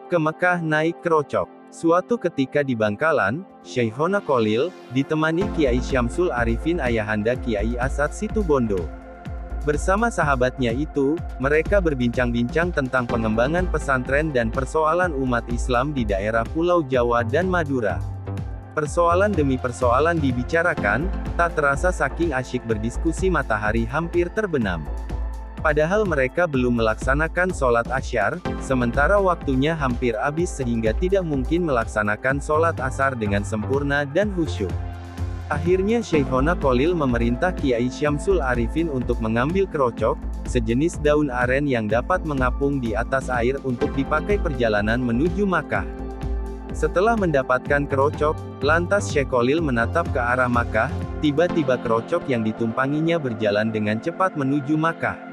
Ke Mekah naik kerocok. Suatu ketika di Bangkalan, Syekhona Kholil, ditemani Kiai Syamsul Arifin ayahanda Kiai Asad Situbondo. Bersama sahabatnya itu, mereka berbincang-bincang tentang pengembangan pesantren dan persoalan umat Islam di daerah Pulau Jawa dan Madura. Persoalan demi persoalan dibicarakan, tak terasa saking asyik berdiskusi matahari hampir terbenam. Padahal mereka belum melaksanakan sholat asyar, sementara waktunya hampir habis sehingga tidak mungkin melaksanakan sholat asar dengan sempurna dan khusyuk. Akhirnya Syekhona Kholil memerintah Kiai Syamsul Arifin untuk mengambil kerocok, sejenis daun aren yang dapat mengapung di atas air untuk dipakai perjalanan menuju Makkah. Setelah mendapatkan kerocok, lantas Syekh Kholil menatap ke arah Makkah, tiba-tiba kerocok yang ditumpanginya berjalan dengan cepat menuju Makkah.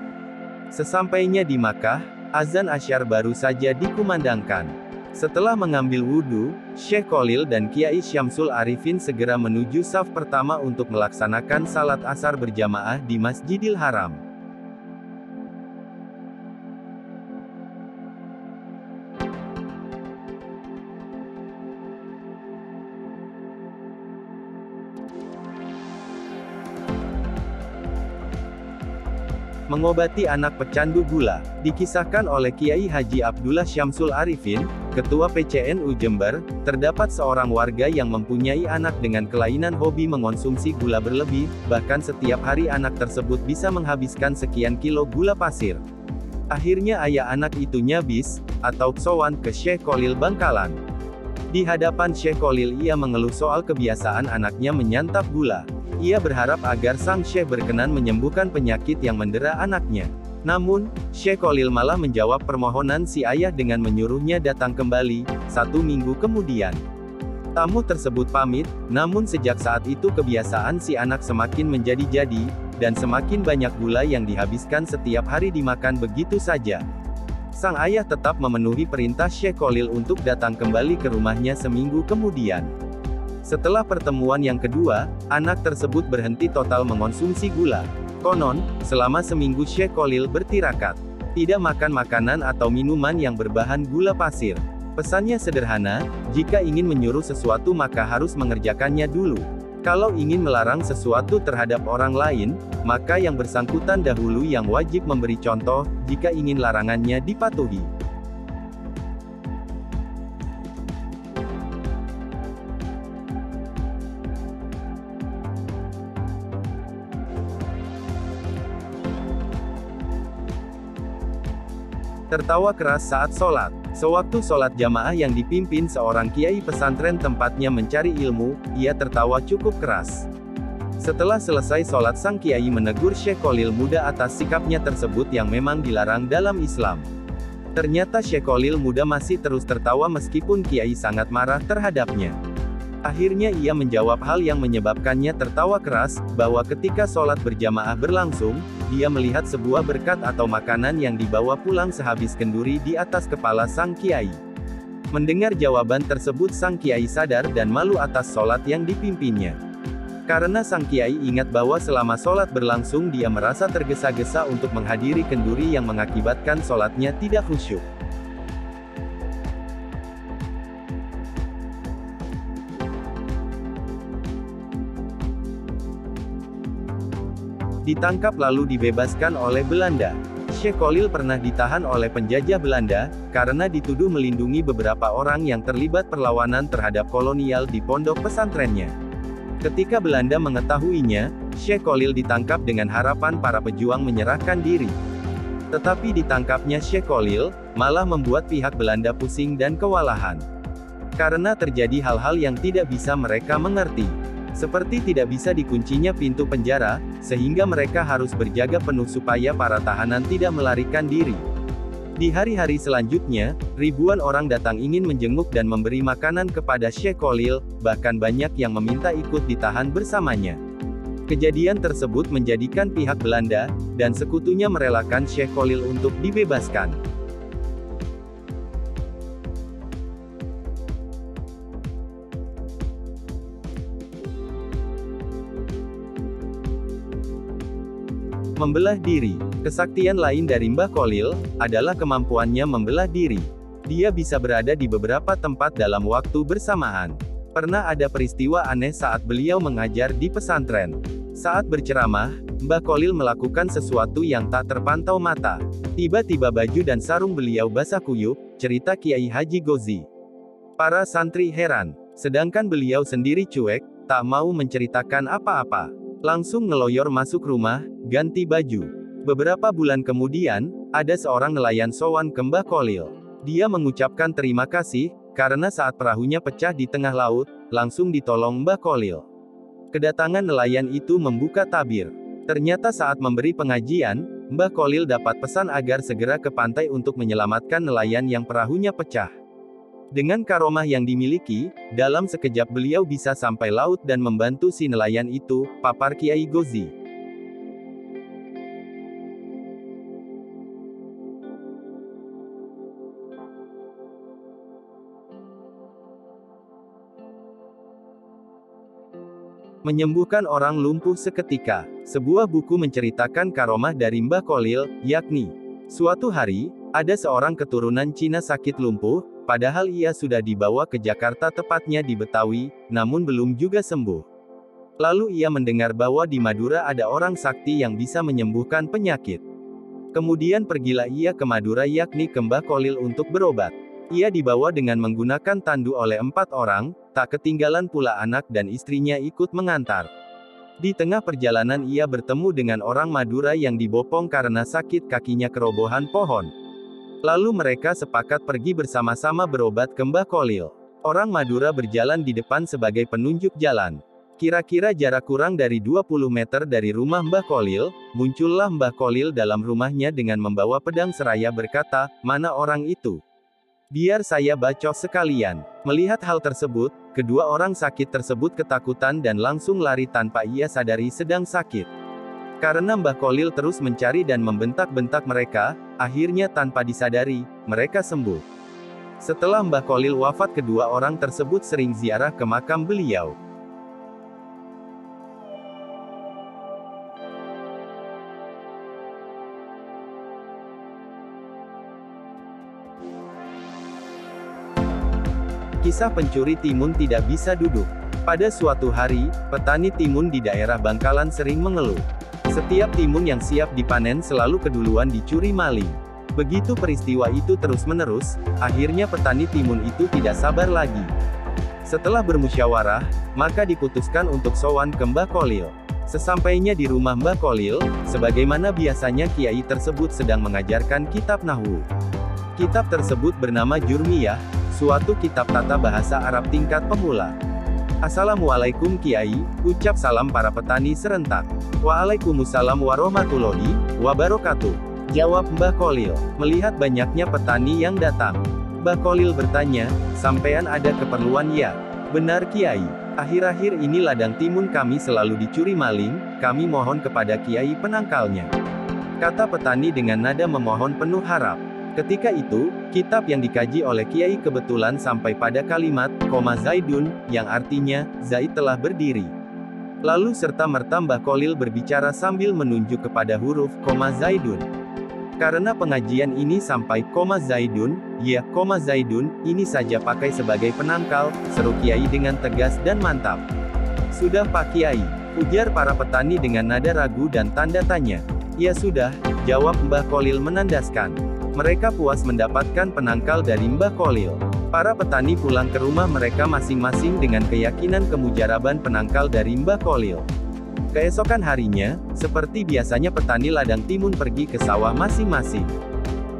Sesampainya di Makkah, azan asyar baru saja dikumandangkan. Setelah mengambil wudhu, Syekh Kholil dan Kiai Syamsul Arifin segera menuju saf pertama untuk melaksanakan salat asar berjamaah di Masjidil Haram. Mengobati anak pecandu gula, dikisahkan oleh Kiai Haji Abdullah Syamsul Arifin, Ketua PCNU Jember, terdapat seorang warga yang mempunyai anak dengan kelainan hobi mengonsumsi gula berlebih, bahkan setiap hari anak tersebut bisa menghabiskan sekian kilo gula pasir. Akhirnya ayah anak itu nyabis, atau sowan ke Syekh Kholil Bangkalan. Di hadapan Syekh Kholil ia mengeluh soal kebiasaan anaknya menyantap gula. Ia berharap agar sang Syekh berkenan menyembuhkan penyakit yang mendera anaknya. Namun, Syekh Kholil malah menjawab permohonan si ayah dengan menyuruhnya datang kembali, 1 minggu kemudian. Tamu tersebut pamit, namun sejak saat itu kebiasaan si anak semakin menjadi-jadi, dan semakin banyak gula yang dihabiskan setiap hari dimakan begitu saja. Sang ayah tetap memenuhi perintah Syekh Kholil untuk datang kembali ke rumahnya seminggu kemudian. Setelah pertemuan yang kedua, anak tersebut berhenti total mengonsumsi gula. Konon, selama seminggu Syekh Kholil bertirakat, tidak makan makanan atau minuman yang berbahan gula pasir. Pesannya sederhana, jika ingin menyuruh sesuatu maka harus mengerjakannya dulu. Kalau ingin melarang sesuatu terhadap orang lain, maka yang bersangkutan dahulu yang wajib memberi contoh, jika ingin larangannya dipatuhi. Tertawa keras saat sholat. Sewaktu sholat jamaah yang dipimpin seorang kiai pesantren tempatnya mencari ilmu, ia tertawa cukup keras. Setelah selesai sholat sang kiai menegur Syekh Kholil muda atas sikapnya tersebut yang memang dilarang dalam Islam. Ternyata Syekh Kholil muda masih terus tertawa meskipun kiai sangat marah terhadapnya. Akhirnya ia menjawab hal yang menyebabkannya tertawa keras, bahwa ketika sholat berjamaah berlangsung, dia melihat sebuah berkat atau makanan yang dibawa pulang sehabis kenduri di atas kepala sang kiai. Mendengar jawaban tersebut sang kiai sadar dan malu atas sholat yang dipimpinnya. Karena sang kiai ingat bahwa selama sholat berlangsung dia merasa tergesa-gesa untuk menghadiri kenduri yang mengakibatkan sholatnya tidak khusyuk. Ditangkap lalu dibebaskan oleh Belanda. Syekh Kholil pernah ditahan oleh penjajah Belanda, karena dituduh melindungi beberapa orang yang terlibat perlawanan terhadap kolonial di pondok pesantrennya. Ketika Belanda mengetahuinya, Syekh Kholil ditangkap dengan harapan para pejuang menyerahkan diri. Tetapi ditangkapnya Syekh Kholil, malah membuat pihak Belanda pusing dan kewalahan. Karena terjadi hal-hal yang tidak bisa mereka mengerti. Seperti tidak bisa dikuncinya pintu penjara, sehingga mereka harus berjaga penuh supaya para tahanan tidak melarikan diri. Di hari-hari selanjutnya, ribuan orang datang ingin menjenguk dan memberi makanan kepada Syekh Kholil, bahkan banyak yang meminta ikut ditahan bersamanya. Kejadian tersebut menjadikan pihak Belanda, dan sekutunya merelakan Syekh Kholil untuk dibebaskan. Membelah diri. Kesaktian lain dari Mbah Kholil, adalah kemampuannya membelah diri. Dia bisa berada di beberapa tempat dalam waktu bersamaan. Pernah ada peristiwa aneh saat beliau mengajar di pesantren. Saat berceramah, Mbah Kholil melakukan sesuatu yang tak terpantau mata. Tiba-tiba baju dan sarung beliau basah kuyup, cerita Kiai Haji Gozi. Para santri heran, sedangkan beliau sendiri cuek, tak mau menceritakan apa-apa. Langsung ngeloyor masuk rumah, ganti baju. Beberapa bulan kemudian, ada seorang nelayan sowan ke Mbah Kholil. Dia mengucapkan terima kasih, karena saat perahunya pecah di tengah laut, langsung ditolong Mbah Kholil. Kedatangan nelayan itu membuka tabir. Ternyata saat memberi pengajian, Mbah Kholil dapat pesan agar segera ke pantai untuk menyelamatkan nelayan yang perahunya pecah. Dengan karomah yang dimiliki, dalam sekejap beliau bisa sampai laut dan membantu si nelayan itu, papar Kiai Gozi. Menyembuhkan orang lumpuh seketika. Sebuah buku menceritakan karomah dari Mbah Kholil, yakni, suatu hari, ada seorang keturunan Cina sakit lumpuh, padahal ia sudah dibawa ke Jakarta tepatnya di Betawi, namun belum juga sembuh. Lalu ia mendengar bahwa di Madura ada orang sakti yang bisa menyembuhkan penyakit. Kemudian pergilah ia ke Madura yakni ke Mbah Kholil untuk berobat. Ia dibawa dengan menggunakan tandu oleh 4 orang, tak ketinggalan pula anak dan istrinya ikut mengantar. Di tengah perjalanan ia bertemu dengan orang Madura yang dibopong karena sakit kakinya kerobohan pohon. Lalu mereka sepakat pergi bersama-sama berobat ke Mbah Kholil. Orang Madura berjalan di depan sebagai penunjuk jalan. Kira-kira jarak kurang dari 20 meter dari rumah Mbah Kholil, muncullah Mbah Kholil dalam rumahnya dengan membawa pedang seraya berkata, "Mana orang itu? Biar saya bacok sekalian." Melihat hal tersebut, kedua orang sakit tersebut ketakutan dan langsung lari tanpa ia sadari sedang sakit. Karena Mbah Kholil terus mencari dan membentak-bentak mereka, akhirnya tanpa disadari, mereka sembuh. Setelah Mbah Kholil wafat, kedua orang tersebut sering ziarah ke makam beliau. Kisah pencuri timun tidak bisa duduk. Pada suatu hari, petani timun di daerah Bangkalan sering mengeluh. Setiap timun yang siap dipanen selalu keduluan dicuri maling. Begitu peristiwa itu terus-menerus, akhirnya petani timun itu tidak sabar lagi. Setelah bermusyawarah, maka diputuskan untuk sowan ke Mbah Kholil. Sesampainya di rumah Mbah Kholil, sebagaimana biasanya kiai tersebut sedang mengajarkan kitab Nahwu. Kitab tersebut bernama Jurmiyah, suatu kitab tata bahasa Arab tingkat pemula. "Assalamualaikum Kiai," ucap salam para petani serentak. "Waalaikumsalam warahmatullahi wabarakatuh," jawab Mbah Kholil. Melihat banyaknya petani yang datang, Mbah Kholil bertanya, "Sampean ada keperluan ya?" "Benar Kiai. Akhir-akhir ini ladang timun kami selalu dicuri maling, kami mohon kepada Kiai penangkalnya," kata petani dengan nada memohon penuh harap. Ketika itu, kitab yang dikaji oleh Kiai kebetulan sampai pada kalimat, Zaidun, yang artinya, Zaid telah berdiri. Lalu serta-merta Mbah Kholil berbicara sambil menunjuk kepada huruf, Zaidun. Karena pengajian ini sampai, Zaidun, ya, Zaidun, ini saja pakai sebagai penangkal, seru Kiai dengan tegas dan mantap. "Sudah Pak Kiai," ujar para petani dengan nada ragu dan tanda tanya. "Ya sudah," jawab Mbah Kholil menandaskan. Mereka puas mendapatkan penangkal dari Mbah Kholil. Para petani pulang ke rumah mereka masing-masing dengan keyakinan kemujaraban penangkal dari Mbah Kholil. Keesokan harinya, seperti biasanya petani ladang timun pergi ke sawah masing-masing.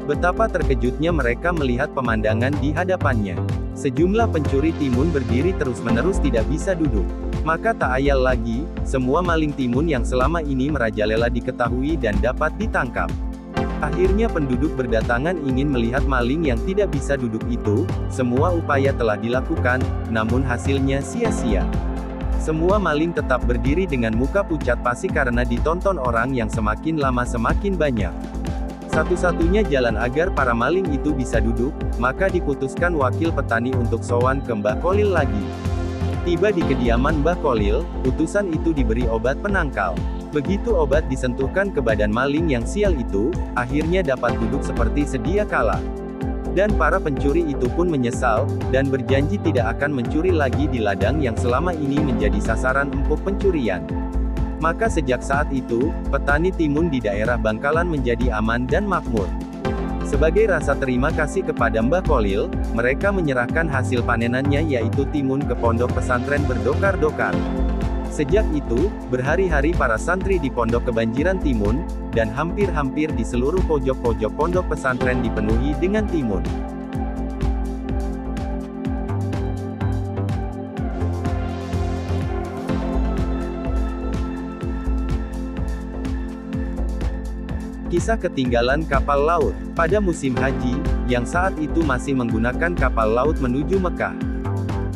Betapa terkejutnya mereka melihat pemandangan di hadapannya. Sejumlah pencuri timun berdiri terus-menerus tidak bisa duduk. Maka tak ayal lagi, semua maling timun yang selama ini merajalela diketahui dan dapat ditangkap. Akhirnya penduduk berdatangan ingin melihat maling yang tidak bisa duduk itu. Semua upaya telah dilakukan, namun hasilnya sia-sia. Semua maling tetap berdiri dengan muka pucat pasi karena ditonton orang yang semakin lama semakin banyak. Satu-satunya jalan agar para maling itu bisa duduk, maka diputuskan wakil petani untuk sowan ke Mbah Kholil lagi. Tiba di kediaman Mbah Kholil, utusan itu diberi obat penangkal. Begitu obat disentuhkan ke badan maling yang sial itu, akhirnya dapat duduk seperti sedia kala. Dan para pencuri itu pun menyesal, dan berjanji tidak akan mencuri lagi di ladang yang selama ini menjadi sasaran empuk pencurian. Maka sejak saat itu, petani timun di daerah Bangkalan menjadi aman dan makmur. Sebagai rasa terima kasih kepada Mbah Kholil, mereka menyerahkan hasil panenannya yaitu timun ke pondok pesantren berdokar-dokar. Sejak itu, berhari-hari para santri di pondok kebanjiran timun, dan hampir-hampir di seluruh pojok-pojok pondok pesantren dipenuhi dengan timun. Kisah ketinggalan kapal laut. Pada musim haji, yang saat itu masih menggunakan kapal laut menuju Mekah.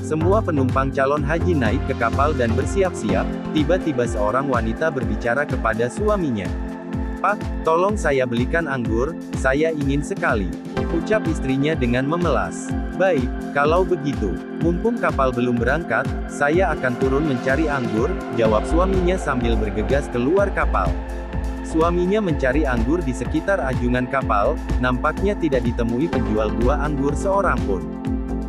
Semua penumpang calon haji naik ke kapal dan bersiap-siap, tiba-tiba seorang wanita berbicara kepada suaminya. "Pak, tolong saya belikan anggur, saya ingin sekali," ucap istrinya dengan memelas. "Baik, kalau begitu, mumpung kapal belum berangkat, saya akan turun mencari anggur," jawab suaminya sambil bergegas keluar kapal. Suaminya mencari anggur di sekitar ajungan kapal, nampaknya tidak ditemui penjual buah anggur seorang pun.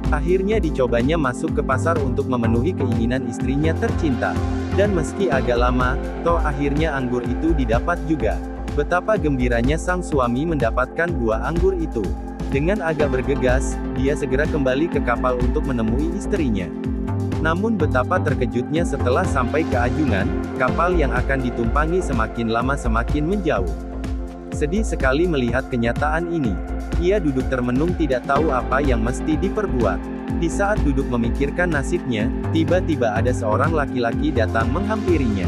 Akhirnya dicobanya masuk ke pasar untuk memenuhi keinginan istrinya tercinta. Dan meski agak lama, toh akhirnya anggur itu didapat juga. Betapa gembiranya sang suami mendapatkan buah anggur itu. Dengan agak bergegas, dia segera kembali ke kapal untuk menemui istrinya. Namun betapa terkejutnya setelah sampai ke ajungan, kapal yang akan ditumpangi semakin lama semakin menjauh. Sedih sekali melihat kenyataan ini. Ia duduk termenung tidak tahu apa yang mesti diperbuat. Di saat duduk memikirkan nasibnya, tiba-tiba ada seorang laki-laki datang menghampirinya.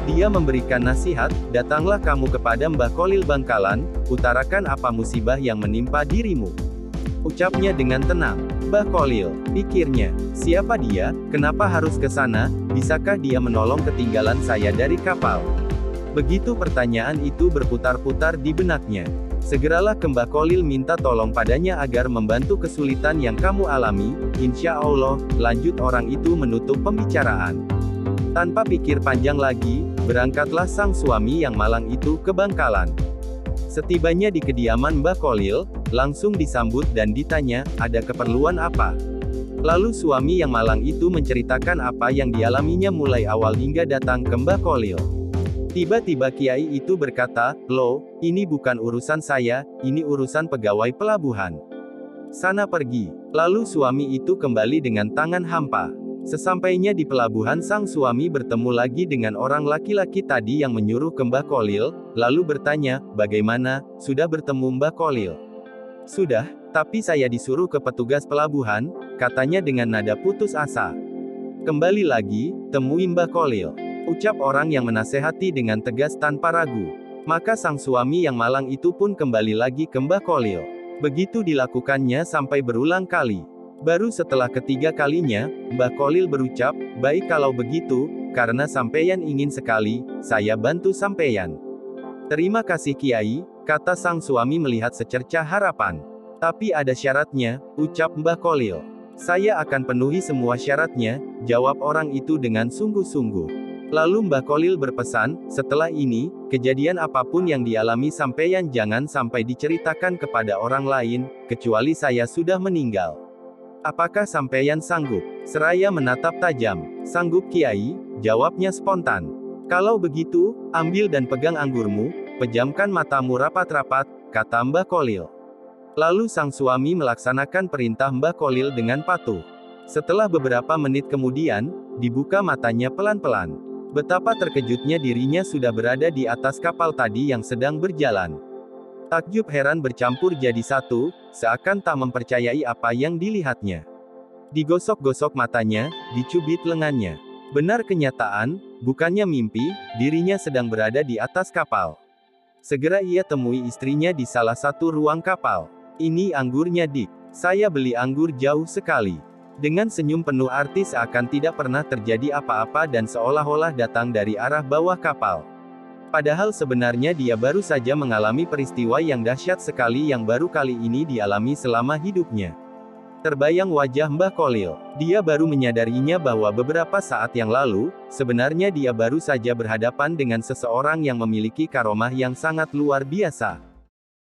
Dia memberikan nasihat, "Datanglah kamu kepada Mbah Kholil Bangkalan, utarakan apa musibah yang menimpa dirimu." Ucapnya dengan tenang. "Mbah Kholil," pikirnya, "siapa dia, kenapa harus ke sana, bisakah dia menolong ketinggalan saya dari kapal?" Begitu pertanyaan itu berputar-putar di benaknya. "Segeralah ke Mbah Kholil minta tolong padanya agar membantu kesulitan yang kamu alami, insya Allah," lanjut orang itu menutup pembicaraan. Tanpa pikir panjang lagi, berangkatlah sang suami yang malang itu ke Bangkalan. Setibanya di kediaman Mbah Kholil, langsung disambut dan ditanya, "Ada keperluan apa?" Lalu suami yang malang itu menceritakan apa yang dialaminya mulai awal hingga datang ke Mbah Kholil. Tiba-tiba kiai itu berkata, "Loh, ini bukan urusan saya, ini urusan pegawai pelabuhan. Sana pergi." Lalu suami itu kembali dengan tangan hampa. Sesampainya di pelabuhan sang suami bertemu lagi dengan orang laki-laki tadi yang menyuruh ke Mbah Kholil, lalu bertanya, "Bagaimana, sudah bertemu Mbah Kholil?" "Sudah, tapi saya disuruh ke petugas pelabuhan," katanya dengan nada putus asa. "Kembali lagi, temui Mbah Kholil," ucap orang yang menasehati dengan tegas tanpa ragu. Maka sang suami yang malang itu pun kembali lagi ke Mbah Kholil. Begitu dilakukannya sampai berulang kali. Baru setelah ketiga kalinya, Mbah Kholil berucap, "Baik kalau begitu, karena sampeyan ingin sekali, saya bantu sampeyan." "Terima kasih Kiai," kata sang suami melihat secercah harapan. "Tapi ada syaratnya," ucap Mbah Kholil. "Saya akan penuhi semua syaratnya," jawab orang itu dengan sungguh-sungguh. Lalu Mbah Kholil berpesan, "Setelah ini, kejadian apapun yang dialami sampeyan jangan sampai diceritakan kepada orang lain, kecuali saya sudah meninggal. Apakah sampeyan sanggup?" Seraya menatap tajam. "Sanggup Kiai," jawabnya spontan. "Kalau begitu, ambil dan pegang anggurmu, pejamkan matamu rapat-rapat," kata Mbah Kholil. Lalu sang suami melaksanakan perintah Mbah Kholil dengan patuh. Setelah beberapa menit kemudian, dibuka matanya pelan-pelan. Betapa terkejutnya dirinya sudah berada di atas kapal tadi yang sedang berjalan. Takjub heran bercampur jadi satu, seakan tak mempercayai apa yang dilihatnya. Digosok-gosok matanya, dicubit lengannya. Benar kenyataan, bukannya mimpi, dirinya sedang berada di atas kapal. Segera ia temui istrinya di salah satu ruang kapal. "Ini anggurnya Dik. Saya beli anggur jauh sekali." Dengan senyum penuh arti seakan tidak pernah terjadi apa-apa dan seolah-olah datang dari arah bawah kapal. Padahal sebenarnya dia baru saja mengalami peristiwa yang dahsyat sekali yang baru kali ini dialami selama hidupnya. Terbayang wajah Mbah Kholil. Dia baru menyadarinya bahwa beberapa saat yang lalu, sebenarnya dia baru saja berhadapan dengan seseorang yang memiliki karomah yang sangat luar biasa.